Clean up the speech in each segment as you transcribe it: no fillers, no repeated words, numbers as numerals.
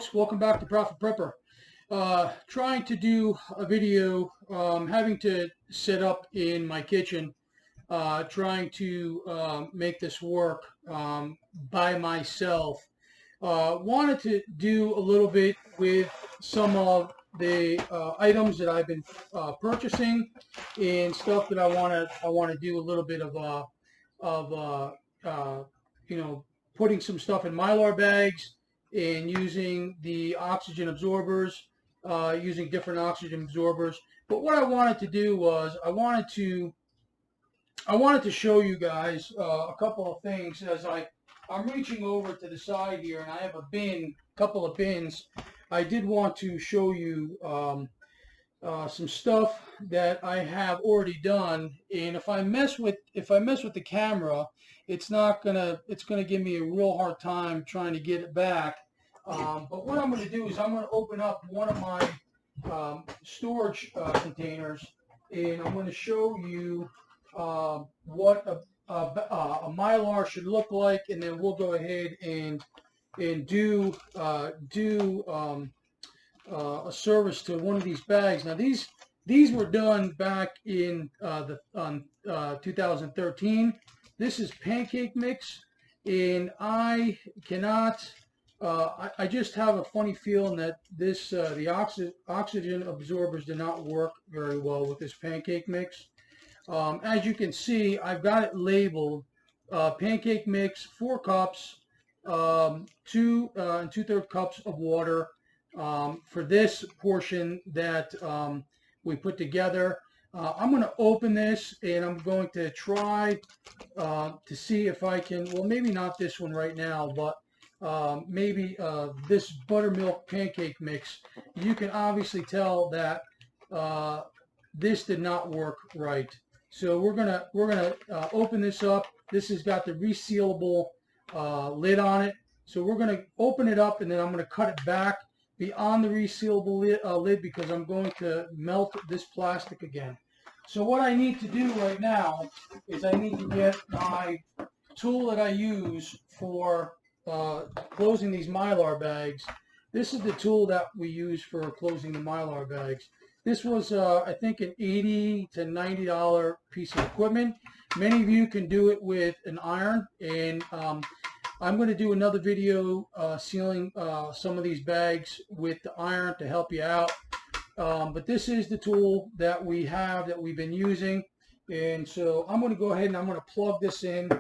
folks, welcome back to Profit Prepper. Trying to do a video, having to set up in my kitchen, trying to make this work by myself. Wanted to do a little bit with some of the items that I've been purchasing and stuff that I want to do a little bit of putting some stuff in Mylar bags and using the oxygen absorbers, using different oxygen absorbers. But what I wanted to do was I wanted to show you guys a couple of things as I'm reaching over to the side here, and I have a couple of bins. I did want to show you some stuff that I have already done, and if I mess with the camera, it's gonna give me a real hard time trying to get it back. But what I'm going to do is I'm going to open up one of my storage containers, and I'm going to show you what a Mylar should look like, and then we'll go ahead and do a service to one of these bags. Now these were done back in 2013. This is pancake mix, and I cannot. I just have a funny feeling that the oxygen absorbers did not work very well with this pancake mix. As you can see, I've got it labeled pancake mix, 4 cups, 2 2/3 cups of water for this portion that we put together. I'm going to open this, and I'm going to try to see if I can, well, maybe not this one right now, but maybe this buttermilk pancake mix. You can obviously tell that this did not work right. So we're gonna open this up. This has got the resealable lid on it. So we're gonna open it up, and then I'm gonna cut it back beyond the resealable lid because I'm going to melt this plastic again. So what I need to do right now is I need to get my tool that I use for closing these Mylar bags. This is the tool that we use for closing the Mylar bags. This was I think an $80 to $90 piece of equipment. Many of you can do it with an iron, and I'm going to do another video sealing some of these bags with the iron to help you out. But this is the tool that we have that we've been using, and so I'm going to go ahead and I'm going to plug this in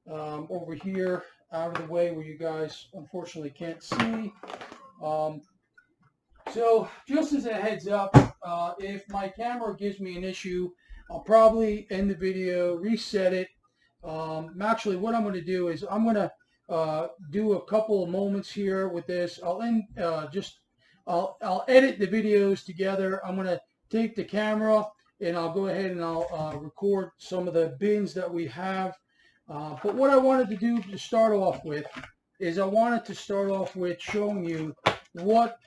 over here out of the way where you guys unfortunately can't see. So just as a heads up, if my camera gives me an issue, I'll probably end the video, reset it. Actually, what I'm going to do is I'm going to do a couple of moments here with this. I'll edit the videos together. I'm going to take the camera, and I'll go ahead and I'll record some of the bins that we have. But what I wanted to do to start off with is I wanted to start off with showing you what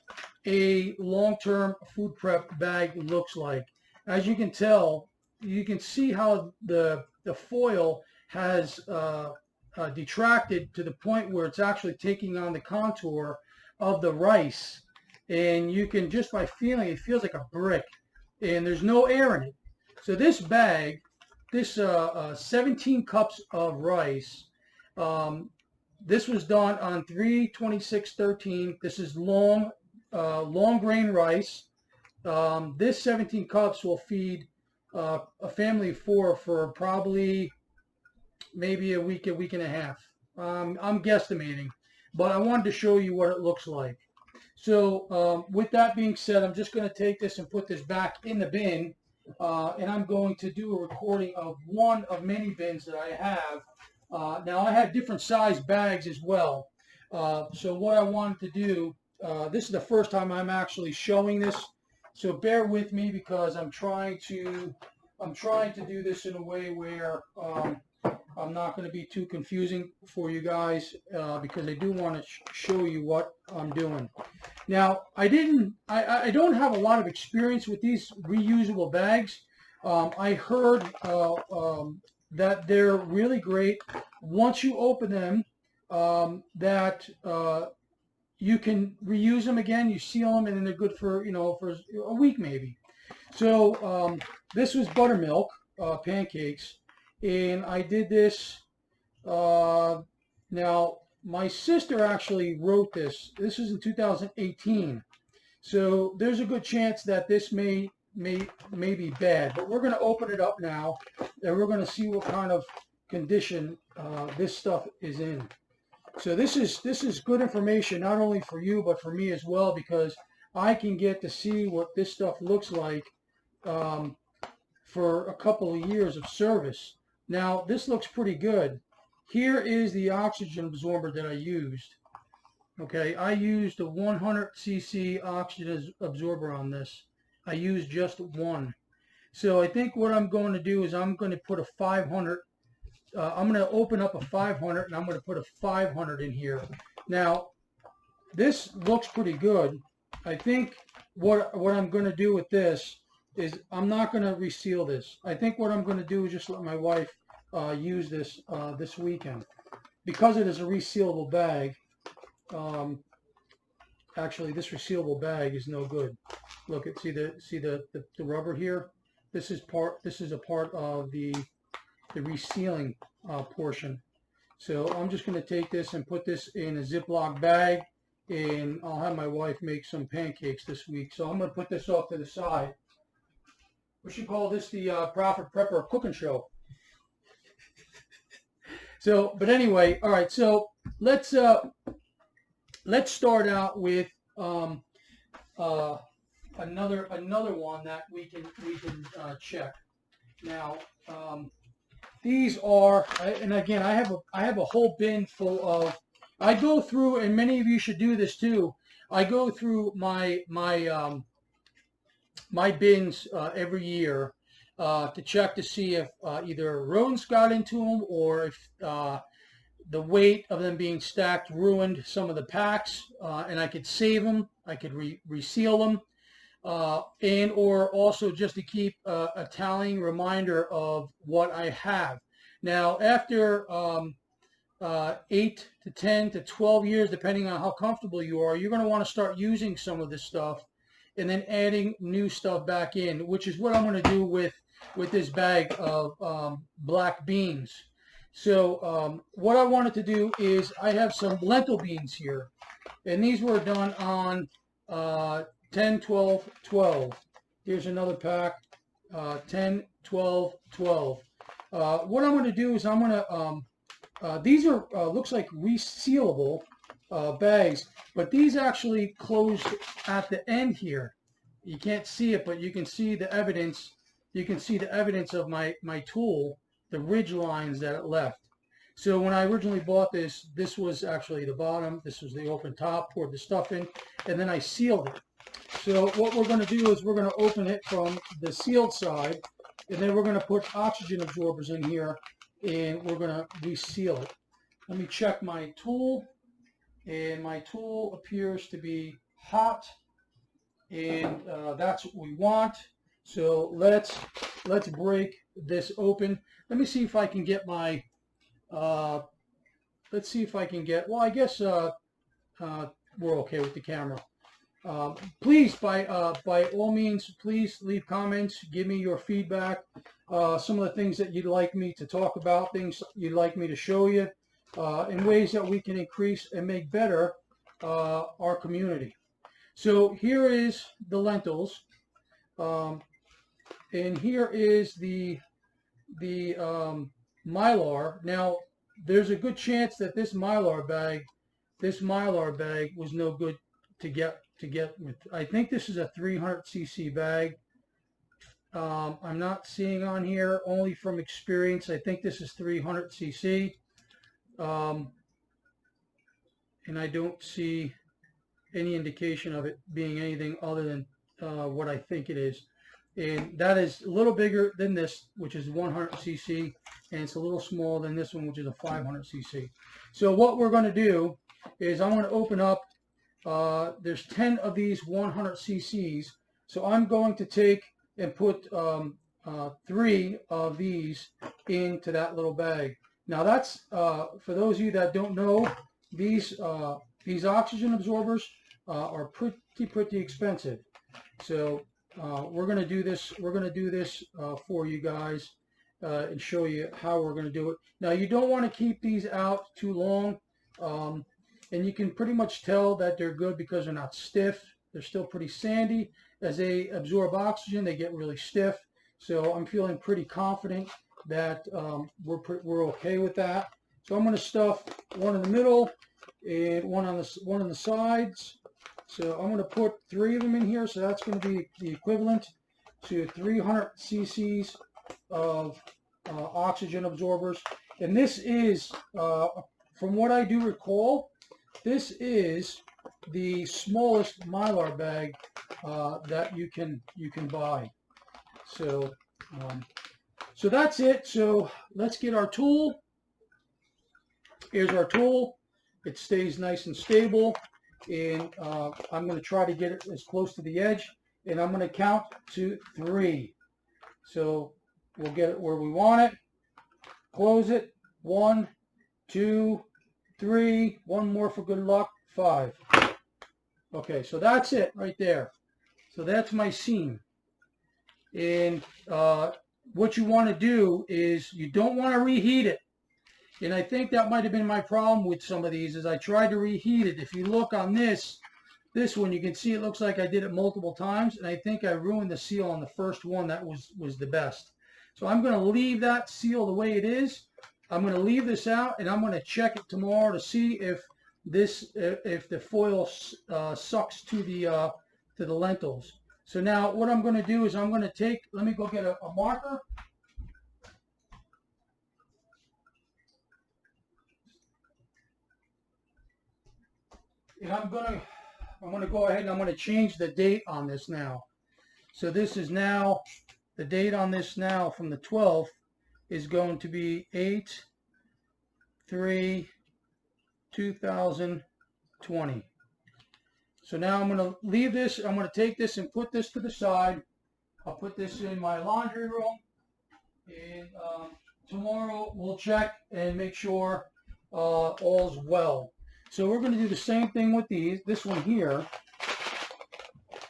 a long-term food prep bag looks like. As you can tell, you can see how the foil has detracted to the point where it's actually taking on the contour of the rice, and you can, just by feeling it, feels like a brick, and there's no air in it. So this bag, this 17 cups of rice, this was done on 3/26/13. This is long grain rice. This 17 cups will feed a family of 4 for probably maybe a week and a half. I'm guesstimating, but I wanted to show you what it looks like. So with that being said, I'm just going to take this and put this back in the bin. And I'm going to do a recording of one of many bins that I have. Now I have different size bags as well. So what I wanted to do, this is the first time I'm actually showing this. So bear with me because I'm trying to do this in a way where I'm not going to be too confusing for you guys because I do want to show you what I'm doing. Now, I don't have a lot of experience with these reusable bags. I heard that they're really great. Once you open them, that you can reuse them again. You seal them, and then they're good for, you know, for a week maybe. So this was buttermilk pancakes, and I did this. Now my sister actually wrote this. This was in 2018. So there's a good chance that this may be bad, but we're going to open it up now, and we're going to see what kind of condition this stuff is in. So this is good information, not only for you but for me as well, because I can get to see what this stuff looks like for a couple of years of service. Now this looks pretty good. Here is the oxygen absorber that I used. Okay, I used a 100 cc oxygen absorber on this. I used just one. So I think what I'm going to do is I'm going to put a 500. I'm going to open up a 500 and I'm going to put a 500 in here. Now, this looks pretty good. I think what I'm going to do with this is I'm not going to reseal this. I think what I'm going to do is just let my wife use this this weekend. Because it is a resealable bag, actually this resealable bag is no good. Look, see the rubber here? This is a part of the resealing portion. So I'm just going to take this and put this in a Ziploc bag, and I'll have my wife make some pancakes this week. So I'm going to put this off to the side. We should call this the Prophet Prepper Cooking Show. So, but anyway, all right. So let's start out with another one that we can check. Now, these are, and again, I have a whole bin full of. I go through, and many of you should do this too. I go through my bins every year to check to see if either rodents got into them, or if the weight of them being stacked ruined some of the packs, and I could save them. I could reseal them, and or also just to keep a tallying reminder of what I have. Now, after 8 to 10 to 12 years, depending on how comfortable you are, you're going to want to start using some of this stuff and then adding new stuff back in, which is what I'm going to do with this bag of black beans. So what I wanted to do is I have some lentil beans here, and these were done on 10, 12, 12. Here's another pack, 10, 12, 12. What I'm going to do is I'm going to, these are, looks like resealable bags, but these actually close at the end here. You can't see it, but you can see the evidence. You can see the evidence of my tool, the ridge lines that it left. So when I originally bought this, this was actually the bottom. This was the open top, poured the stuff in, and then I sealed it. So what we're going to do is we're going to open it from the sealed side, and then we're going to put oxygen absorbers in here, and we're going to reseal it. Let me check my tool, and my tool appears to be hot, and that's what we want. So let's break this open. Let me see if I can get my let's see if I can get, well, I guess we're okay with the camera. Please, by all means, please leave comments, give me your feedback, some of the things that you'd like me to talk about, things you'd like me to show you, in ways that we can increase and make better our community. So here is the lentils, and here is the Mylar. Now, there's a good chance that this Mylar bag was no good to get with. I think this is a 300 cc bag. I'm not seeing on here, only from experience, I think this is 300 cc. And I don't see any indication of it being anything other than what I think it is. And that is a little bigger than this, which is 100 cc, and it's a little smaller than this one, which is a 500 cc. So what we're going to do is I'm going to open up, there's 10 of these 100 cc's, so I'm going to take and put 3 of these into that little bag. Now that's, for those of you that don't know, these these oxygen absorbers are pretty expensive. So we're going to do this. We're going to do this for you guys and show you how we're going to do it. Now, you don't want to keep these out too long, and you can pretty much tell that they're good because they're not stiff. They're still pretty sandy. As they absorb oxygen, they get really stiff. So I'm feeling pretty confident that we're okay with that. So I'm going to stuff one in the middle and one on the sides. So I'm going to put 3 of them in here. So that's going to be the equivalent to 300 cc's of oxygen absorbers. And this is, from what I do recall, this is the smallest Mylar bag that you can buy. So so that's it. So let's get our tool. Here's our tool. It stays nice and stable, and I'm going to try to get it as close to the edge, and I'm going to count to 3. So we'll get it where we want it. Close it. 1, 2, 3. One more for good luck. 5. Okay, so that's it right there. So that's my seam. And what you want to do is you don't want to reheat it. And I think that might have been my problem with some of these, is I tried to reheat it. If you look on this one, you can see it looks like I did it multiple times, and I think I ruined the seal on the first one. That was the best. So I'm going to leave that seal the way it is. I'm going to leave this out, and I'm going to check it tomorrow to see if the foil sucks to the lentils. So now what I'm going to do is I'm going to take, let me go get a marker. And I'm going to go ahead and I'm going to change the date on this now. So this is now, the date on this now from the 12th is going to be 8/3/2020. So now I'm going to leave this. I'm going to take this and put this to the side. I'll put this in my laundry room. And tomorrow we'll check and make sure all's well. So we're going to do the same thing with these. This one here.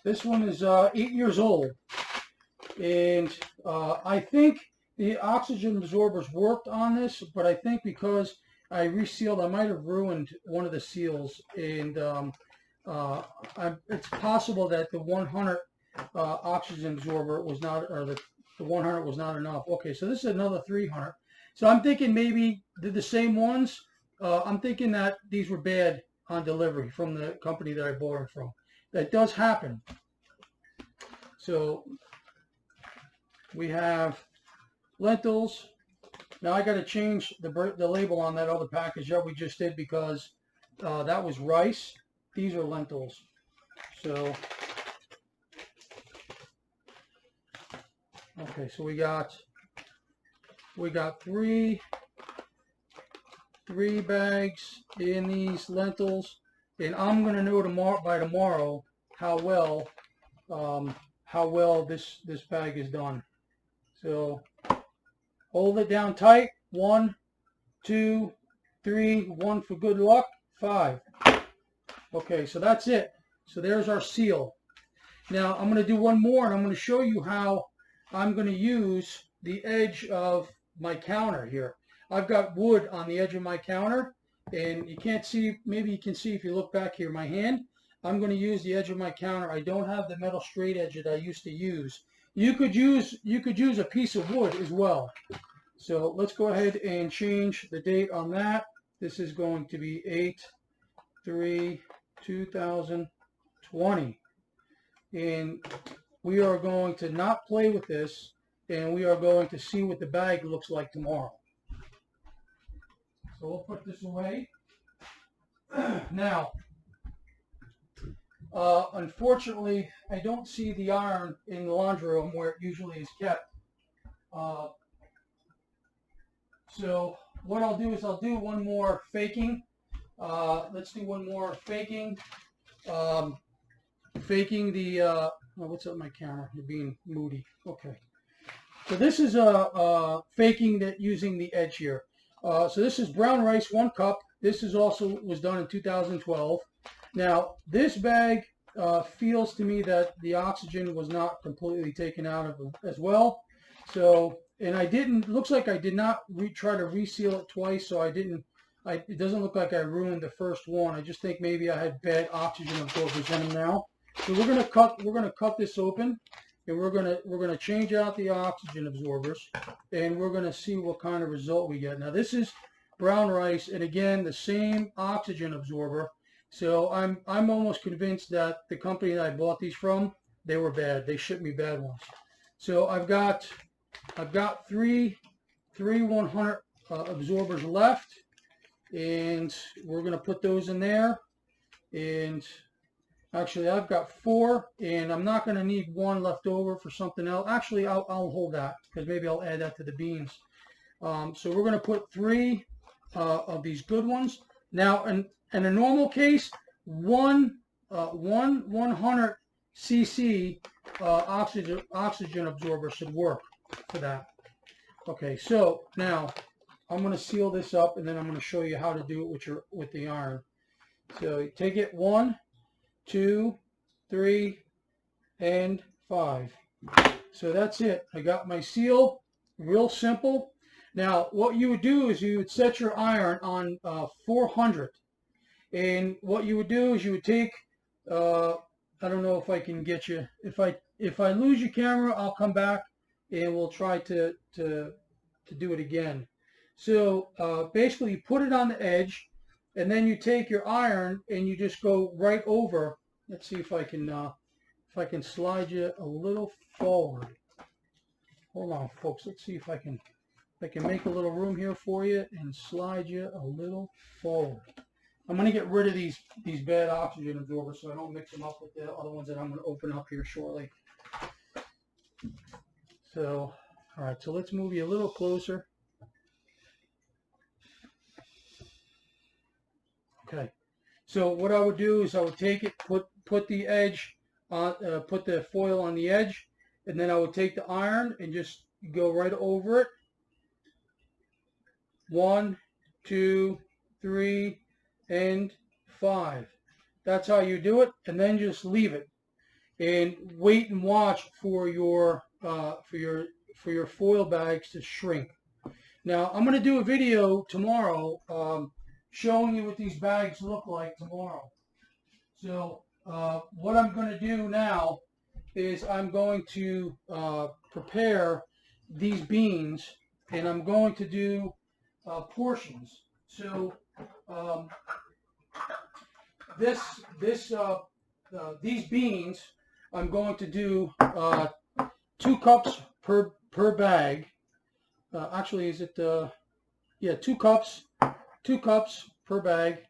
This one is 8 years old. And I think the oxygen absorbers worked on this, but I think because I resealed, I might have ruined one of the seals. And it's possible that the 100 oxygen absorber was not, or the 100 was not enough. Okay, so this is another 300. So I'm thinking maybe they're the same ones. I'm thinking that these were bad on delivery from the company that I bought them from. That does happen. So we have lentils. Now I got to change the label on that other package that we just did because that was rice. These are lentils. So, okay, so we got 3 bags in these lentils, and I'm going to know by tomorrow how well this bag is done. So hold it down tight. 1, 2, 3. 1 for good luck. 5. Okay, so that's it. So there's our seal. Now I'm going to do one more, and I'm going to show you how I'm going to use the edge of my counter here. I've got wood on the edge of my counter, and you can't see, maybe you can see if you look back here, my hand. I'm going to use the edge of my counter. I don't have the metal straight edge that I used to use. You could use a piece of wood as well. So let's go ahead and change the date on that. This is going to be 8/3/2020. And we are going to not play with this, and we are going to see what the bag looks like tomorrow. So we'll put this away. Now, unfortunately, I don't see the iron in the laundry room where it usually is kept. So what I'll do is I'll do one more faking. Let's do one more faking. Faking the, oh, what's up with my camera? You're being moody. Okay. So this is faking that using the edge here. So this is brown rice, 1 cup. This is also was done in 2012. Now, this bag feels to me that the oxygen was not completely taken out of it as well. So, and I didn't, looks like I did not try to reseal it twice, so it doesn't look like I ruined the first one. I just think maybe I had bad oxygen absorbers in them now. So we're gonna cut this open, and we're gonna change out the oxygen absorbers, and we're gonna see what kind of result we get. Now this is brown rice, and again the same oxygen absorber. So I'm almost convinced that the company that I bought these from, they were bad. They shipped me bad ones. So I've got three 100 absorbers left, and we're gonna put those in there. And actually, I've got 4, and I'm not gonna need 1 left over for something else. Actually, I'll hold that because maybe I'll add that to the beans. So we're gonna put 3 of these good ones. Now, in a normal case, one 100 cc oxygen absorber should work for that. Okay, so now I'm going to seal this up, and then I'm going to show you how to do it with the iron. So you take it 1, 2, 3, and 5. So that's it. I got my seal. Real simple. Now, what you would do is you would set your iron on 400. And what you would do is you would take, I don't know if I can get you, if I lose your camera, I'll come back and we'll try to do it again. So basically you put it on the edge, and then you take your iron and you just go right over. Let's see if I can slide you a little forward. Hold on, folks. Let's see if I can make a little room here for you and slide you a little forward. I'm going to get rid of these bad oxygen absorbers so I don't mix them up with the other ones that I'm going to open up here shortly. So, all right, so let's move you a little closer. Okay, so what I would do is I would take it, put the edge on, put the foil on the edge, and then I would take the iron and just go right over it. 1, 2, 3, and 5. That's how you do it, and then just leave it and wait and watch for your foil bags to shrink. Now I'm going to do a video tomorrow showing you what these bags look like tomorrow. So what I'm going to do now is I'm going to prepare these beans, and I'm going to do portions. So these beans, I'm going to do 2 cups per bag. Actually, is it? Yeah, 2 cups. 2 cups per bag.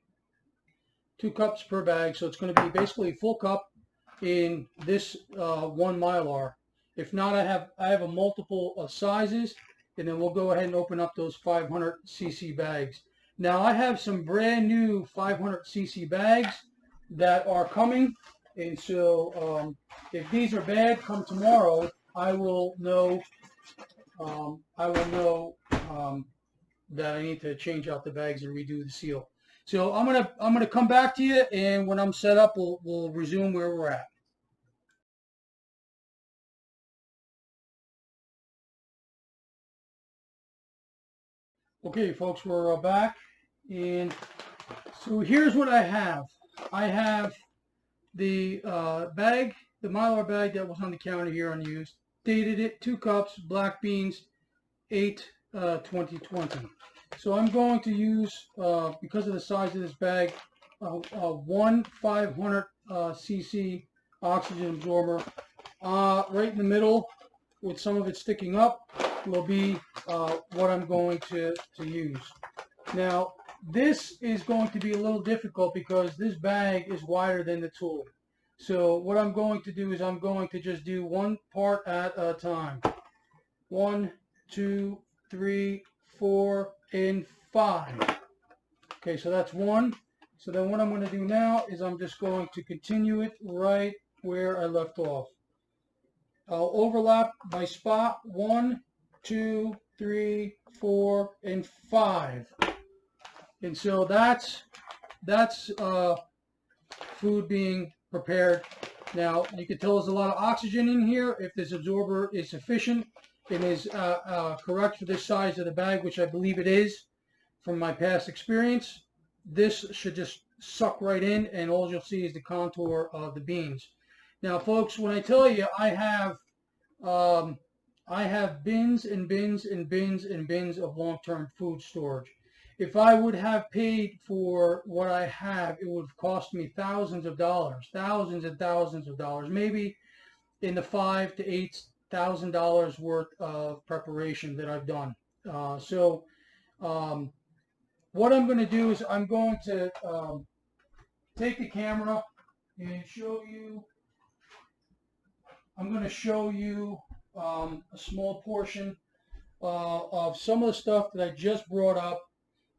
2 cups per bag. So it's going to be basically a full cup in this 1 Mylar. If not, I have a multiple sizes, and then we'll go ahead and open up those 500 cc bags. Now I have some brand new 500 cc bags that are coming, and so if these are bad come tomorrow, I will know that I need to change out the bags and redo the seal. So I'm gonna come back to you, and when I'm set up, we'll resume where we're at. Okay, folks, we're back, and so here's what I have. I have the bag, the Mylar bag that was on the counter here unused. Dated it, 2 cups, black beans, 8/2020. So I'm going to use, because of the size of this bag, 1 500 cc oxygen absorber. Right in the middle, with some of it sticking up, will be what I'm going to use. Now, this is going to be a little difficult because this bag is wider than the tool. So what I'm going to do is I'm going to just do 1 part at a time. 1, 2, 3, 4, and 5. Okay, so that's 1. So then what I'm going to do now is I'm just going to continue it right where I left off. I'll overlap my spot 1, 2, 3, 4, and 5. And so that's food being prepared. Now you can tell there's a lot of oxygen in here. If this absorber is sufficient and is correct for this size of the bag, which I believe it is from my past experience, this should just suck right in, and all you'll see is the contour of the beans. Now, folks, when I tell you I have bins and bins and bins and bins of long-term food storage. If I would have paid for what I have, it would have cost me thousands of dollars, thousands and thousands of dollars, maybe in the $5,000 to $8,000 worth of preparation that I've done. What I'm going to do is I'm going to take the camera and show you. I'm going to show you a small portion of some of the stuff that I just brought up.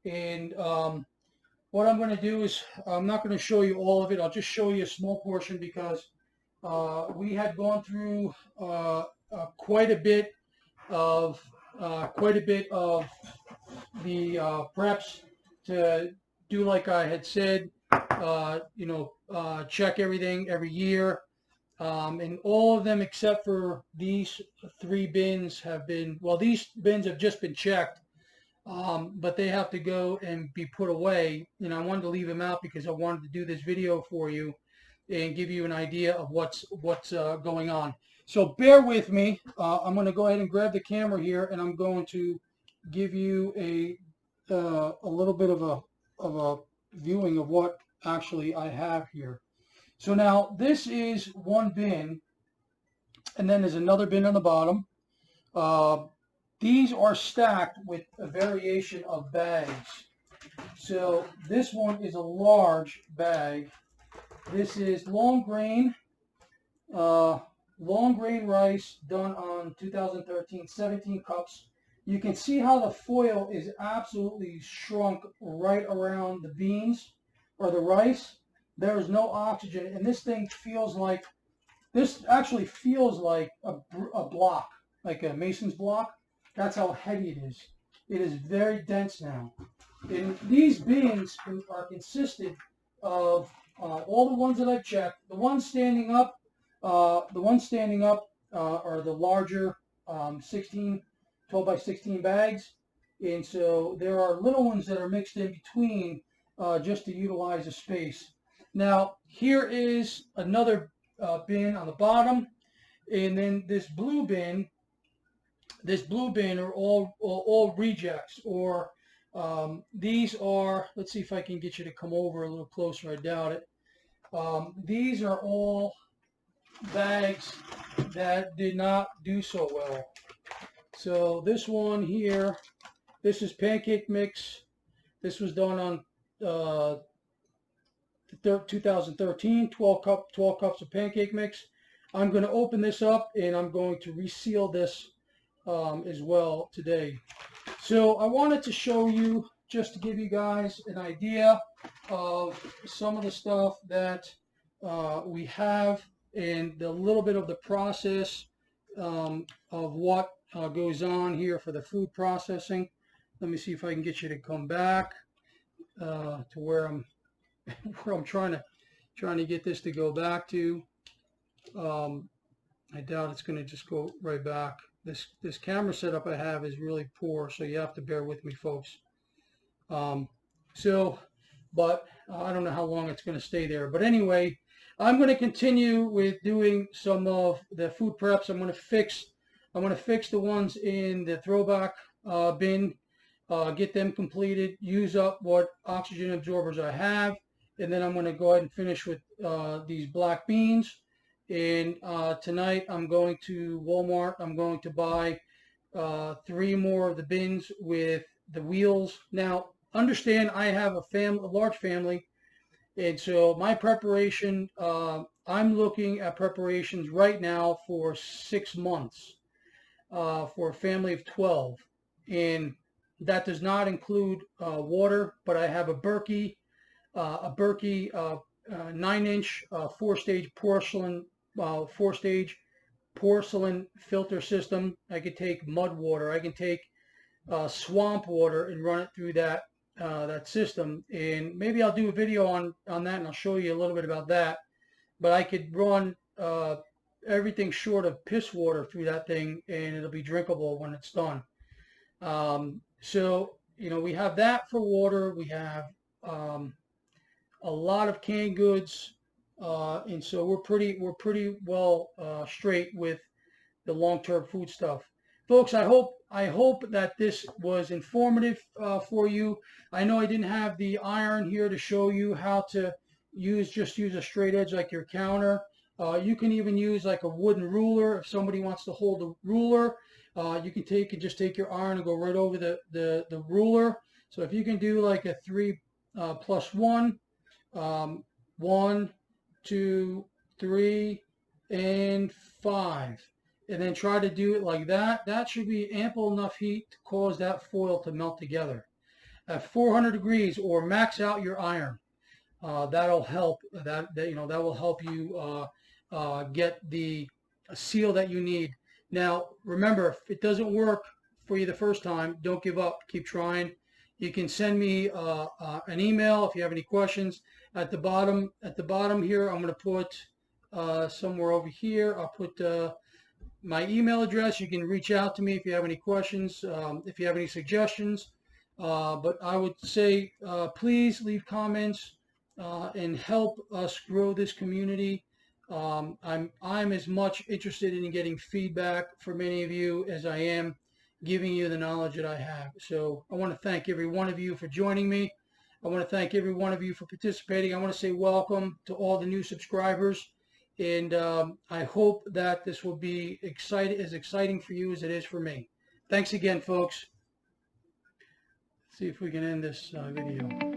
And what I'm going to do is I'm not going to show you all of it. I'll just show you a small portion because we had gone through quite a bit of the preps to do like I had said. Check everything every year. And all of them except for these 3 bins have been, well, these bins have just been checked, but they have to go and be put away. And I wanted to leave them out because I wanted to do this video for you and give you an idea of what's going on. So bear with me. I'm going to go ahead and grab the camera here, and I'm going to give you a little bit of a viewing of what actually I have here. So now this is one bin, and then there's another bin on the bottom. These are stacked with a variation of bags. So this one is a large bag. This is long grain rice done on 2013, 17 cups. You can see how the foil is absolutely shrunk right around the beans or the rice. There is no oxygen, and this thing feels like, this actually feels like a block, like a mason's block. That's how heavy it is. It is very dense now. And these bins are consisted of all the ones that I've checked. The ones standing up are the larger 12 by 16 bags. And so there are little ones that are mixed in between just to utilize the space. Now, here is another bin on the bottom, and then this blue bin are all rejects, or these are, let's see if I can get you to come over a little closer, I doubt it. These are all bags that did not do so well. So this one here, this is pancake mix. This was done on 2013, 12 cups of pancake mix. I'm going to open this up and I'm going to reseal this as well today. So I wanted to show you, just to give you guys an idea of some of the stuff that we have and a little bit of the process of what goes on here for the food processing. Let me see if I can get you to come back to where I'm trying to get this to go back to. I doubt it's going to just go right back. This camera setup I have is really poor, so you have to bear with me, folks. But I don't know how long it's going to stay there. But anyway, I'm going to continue with doing some of the food preps. I'm going to fix the ones in the throwback bin, get them completed, use up what oxygen absorbers I have, and then I'm going to go ahead and finish with these black beans. And tonight I'm going to Walmart. I'm going to buy 3 more of the bins with the wheels. Now, understand I have a large family, and so my preparation, I'm looking at preparations right now for 6 months for a family of 12, and that does not include water. But I have a Berkey 9-inch 4-stage porcelain filter system. I could take mud water. I can take swamp water and run it through that that system, and maybe I'll do a video on that, and I'll show you a little bit about that. But I could run everything short of piss water through that thing, and it'll be drinkable when it's done. So you know, we have that for water. We have a lot of canned goods, and so we're pretty well straight with the long-term food stuff. Folks, I hope that this was informative for you. I know I didn't have the iron here to show you how to just use a straight edge like your counter. You can even use like a wooden ruler if somebody wants to hold a ruler. You can just take your iron and go right over the ruler. So if you can do like a 3 plus 1, 1, 2, 3, and 5. And then try to do it like that. That should be ample enough heat to cause that foil to melt together. At 400 degrees, or max out your iron. That'll help. That will help you get the seal that you need. Now, remember, if it doesn't work for you the first time, don't give up. Keep trying. You can send me an email if you have any questions. At the bottom here, I'm going to put somewhere over here. I'll put my email address. You can reach out to me if you have any questions, if you have any suggestions. But I would say please leave comments and help us grow this community. I'm as much interested in getting feedback from many of you as I am giving you the knowledge that I have. So I want to thank every one of you for joining me. I want to thank every one of you for participating. I want to say welcome to all the new subscribers. And I hope that this will be as exciting for you as it is for me. Thanks again, folks. Let's see if we can end this video.